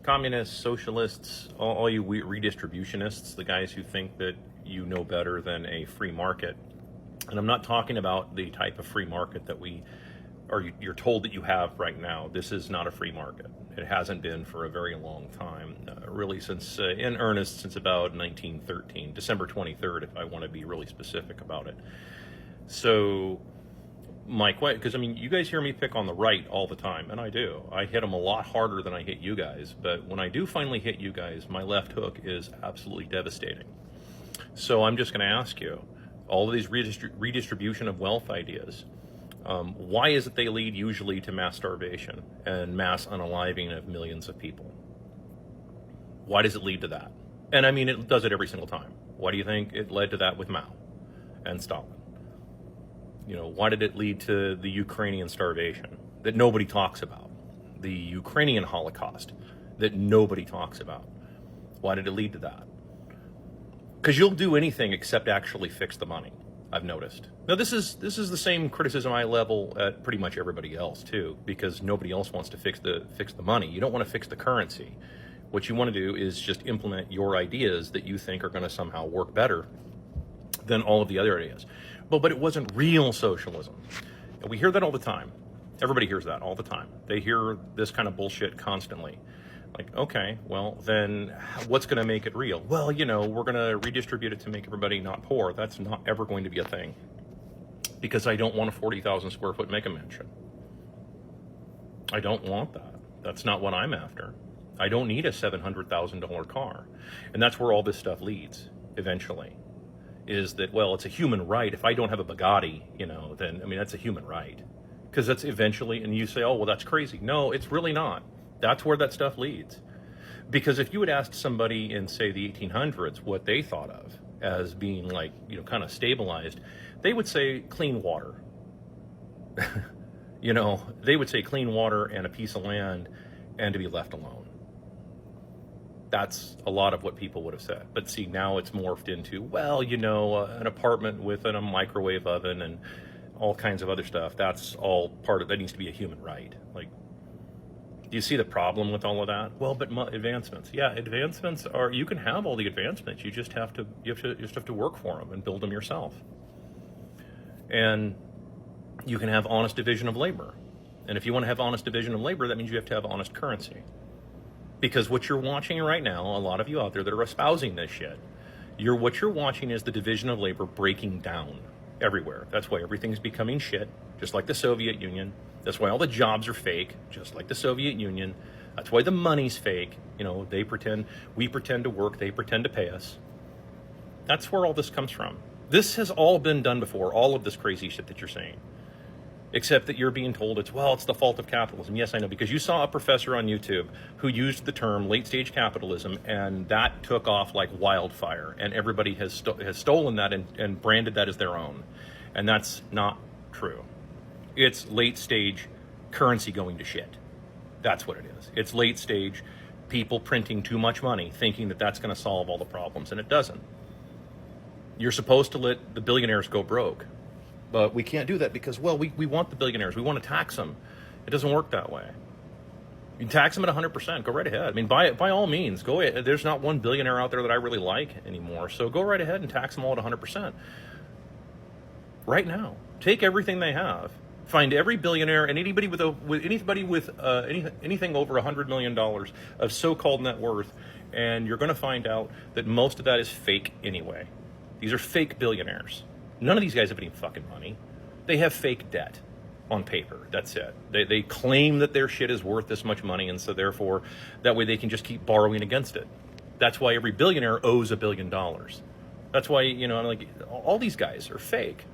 communists, socialists, all you redistributionists, the guys who think that you know better than a free market. And I'm not talking about the type of free market that you're told that you have right now. This is not a free market. It hasn't been for a very long time, really since, in earnest, since about 1913, December 23rd, if I want to be really specific about it. So, because I mean, you guys hear me pick on the right all the time, and I do. I hit them a lot harder than I hit you guys, but when I do finally hit you guys, my left hook is absolutely devastating. So I'm just going to ask you, all of these redistribution of wealth ideas, why is it they lead usually to mass starvation and mass unaliving of millions of people? Why does it lead to that? And I mean, it does it every single time. Why do you think it led to that with Mao and Stalin? You know, why did it lead to the Ukrainian starvation that nobody talks about? The Ukrainian Holocaust that nobody talks about. Why did it lead to that? Because you'll do anything except actually fix the money, I've noticed. Now, this is the same criticism I level at pretty much everybody else too, because nobody else wants to fix the money. You don't want to fix the currency. What you want to do is just implement your ideas that you think are going to somehow work better than all of the other ideas. But it wasn't real socialism. And we hear that all the time. Everybody hears that all the time. They hear this kind of bullshit constantly. Like, okay, well, then what's going to make it real? Well, you know, we're going to redistribute it to make everybody not poor. That's not ever going to be a thing. Because I don't want a 40,000 square foot mega mansion. I don't want that. That's not what I'm after. I don't need a $700,000 car. And that's where all this stuff leads, eventually. Is that, well, it's a human right. If I don't have a Bugatti, you know, then, I mean, that's a human right. Because that's eventually, and you say, oh, well, that's crazy. No, it's really not. That's where that stuff leads. Because if you had asked somebody in, say, the 1800s what they thought of as being like, you know, kind of stabilized, they would say clean water. You know, they would say clean water and a piece of land and to be left alone. That's a lot of what people would have said. But see, now it's morphed into, well, you know, an apartment with a microwave oven and all kinds of other stuff. That's all part of, that needs to be a human right. Like, do you see the problem with all of that? Well, but advancements. Yeah, advancements are, you can have all the advancements. You just have to work for them and build them yourself. And you can have honest division of labor. And if you want to have honest division of labor, that means you have to have honest currency. Because what you're watching right now, a lot of you out there that are espousing this shit, what you're watching is the division of labor breaking down everywhere. That's why everything's becoming shit, just like the Soviet Union. That's why all the jobs are fake, just like the Soviet Union. That's why the money's fake. You know, we pretend to work, they pretend to pay us. That's where all this comes from. This has all been done before, all of this crazy shit that you're saying. Except that you're being told it's the fault of capitalism. Yes, I know, because you saw a professor on YouTube who used the term late-stage capitalism, and that took off like wildfire, and everybody has stolen that and branded that as their own. And that's not true. It's late-stage currency going to shit. That's what it is. It's late-stage people printing too much money, thinking that that's going to solve all the problems, and it doesn't. You're supposed to let the billionaires go broke. But we can't do that because, well, we want the billionaires. We want to tax them. It doesn't work that way. You can tax them at 100%. Go right ahead. I mean, by all means, go ahead. There's not one billionaire out there that I really like anymore. So go right ahead and tax them all at 100%. Right now. Take everything they have. Find every billionaire and anybody with anything over $100 million of so-called net worth, and you're going to find out that most of that is fake anyway. These are fake billionaires. None of these guys have any fucking money. They have fake debt on paper. That's it. They claim that their shit is worth this much money, and so therefore, that way they can just keep borrowing against it. That's why every billionaire owes $1 billion. That's why, you know, like, all these guys are fake.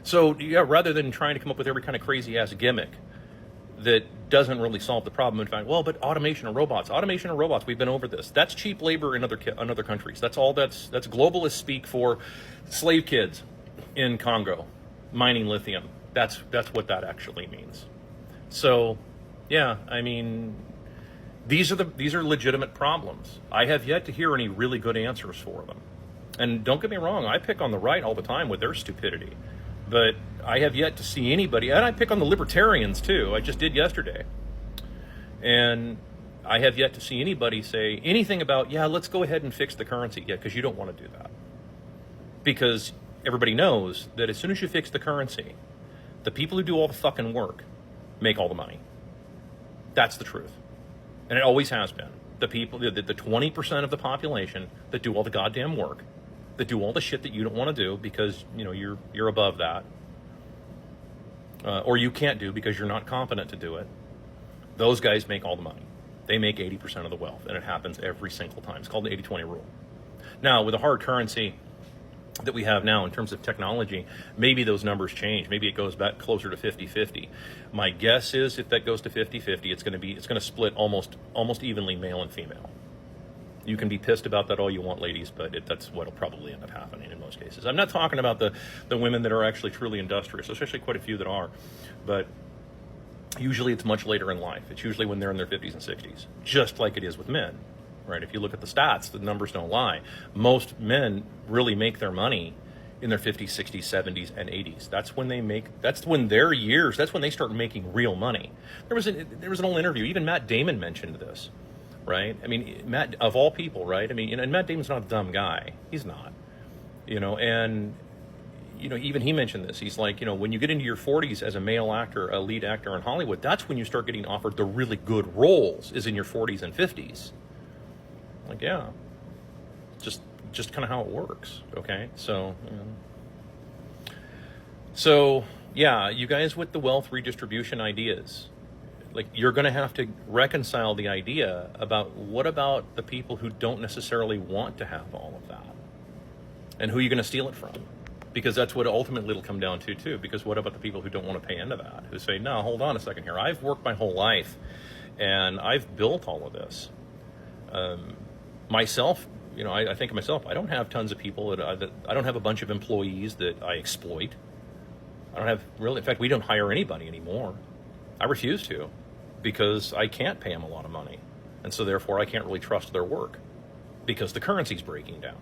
So, yeah, rather than trying to come up with every kind of crazy-ass gimmick that doesn't really solve the problem, in fact, well, but automation and robots, we've been over this. That's cheap labor in other countries. That's all. That's globalists speak for slave kids in Congo mining lithium. That's what that actually means. So, yeah, I mean, these are legitimate problems. I have yet to hear any really good answers for them. And don't get me wrong, I pick on the right all the time with their stupidity. But I have yet to see anybody, and I pick on the libertarians too. I just did yesterday. And I have yet to see anybody say anything about, yeah, let's go ahead and fix the currency. Yeah, because you don't want to do that. Because everybody knows that as soon as you fix the currency, the people who do all the fucking work make all the money. That's the truth. And it always has been. The people, the 20% of the population that do all the goddamn work, that do all the shit that you don't want to do because, you know, you're above that, or you can't do because you're not competent to do it, those guys make all the money. They make 80% of the wealth, and it happens every single time. It's called the 80-20 rule. Now, with a hard currency that we have now in terms of technology, maybe those numbers change. Maybe it goes back closer to 50-50. My guess is if that goes to 50-50, it's going to split almost evenly male and female. You can be pissed about that all you want, ladies, but that's what will probably end up happening in most cases. I'm not talking about the women that are actually truly industrious, especially quite a few that are, but usually it's much later in life. It's usually when they're in their 50s and 60s, just like it is with men, right? If you look at the stats, the numbers don't lie. Most men really make their money in their 50s, 60s, 70s, and 80s. That's when they start making real money. There was an old interview, even Matt Damon mentioned this, right? I mean, Matt, of all people, right? I mean, and Matt Damon's not a dumb guy. He's not, and even he mentioned this. He's like, when you get into your 40s as a male actor, a lead actor in Hollywood, that's when you start getting offered the really good roles, is in your 40s and 50s. Like, yeah, just kind of how it works. Okay. So yeah, you guys with the wealth redistribution ideas, like, you're going to have to reconcile the idea about what about the people who don't necessarily want to have all of that, and who are you going to steal it from? Because that's what ultimately it'll come down to too. Because what about the people who don't want to pay into that, who say, no, hold on a second here. I've worked my whole life and I've built all of this. Myself, I think of myself, I don't have tons of people that I don't have a bunch of employees that I exploit. I don't have really, in fact, we don't hire anybody anymore. I refuse to, because I can't pay them a lot of money. And so therefore I can't really trust their work, because the currency's breaking down.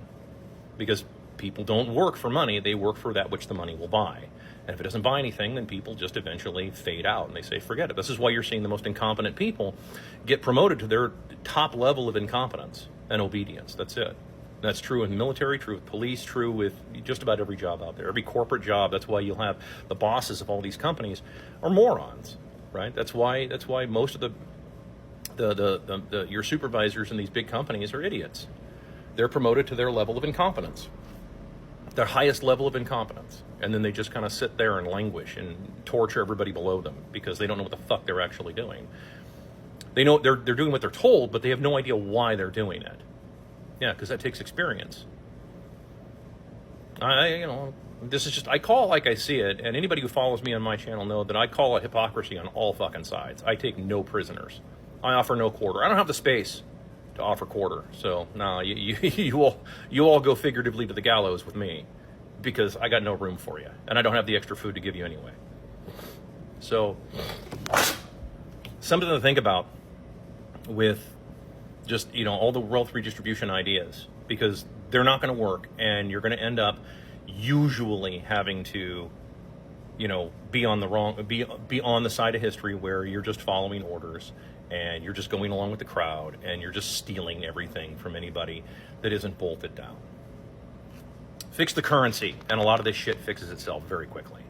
Because people don't work for money, they work for that which the money will buy. And if it doesn't buy anything, then people just eventually fade out and they say, forget it. This is why you're seeing the most incompetent people get promoted to their top level of incompetence and obedience. That's it. That's true in the military, true with police, true with just about every job out there, every corporate job. That's why you'll have the bosses of all these companies are morons, right? That's why most of your supervisors in these big companies are idiots. They're promoted to their level of incompetence, their highest level of incompetence, and then they just kind of sit there and languish and torture everybody below them because they don't know what the fuck they're actually doing. They know they're doing what they're told, but they have no idea why they're doing it. Yeah, because that takes experience. This is just, I call it like I see it, and anybody who follows me on my channel know that I call it hypocrisy on all fucking sides. I take no prisoners. I offer no quarter. I don't have the space to offer quarter. So, you all go figuratively to the gallows with me, because I got no room for you, and I don't have the extra food to give you anyway. So, something to think about with just, all the wealth redistribution ideas, because they're not going to work, and you're going to end up usually having to, be on the side of history where you're just following orders and you're just going along with the crowd and you're just stealing everything from anybody that isn't bolted down. Fix the currency, and a lot of this shit fixes itself very quickly.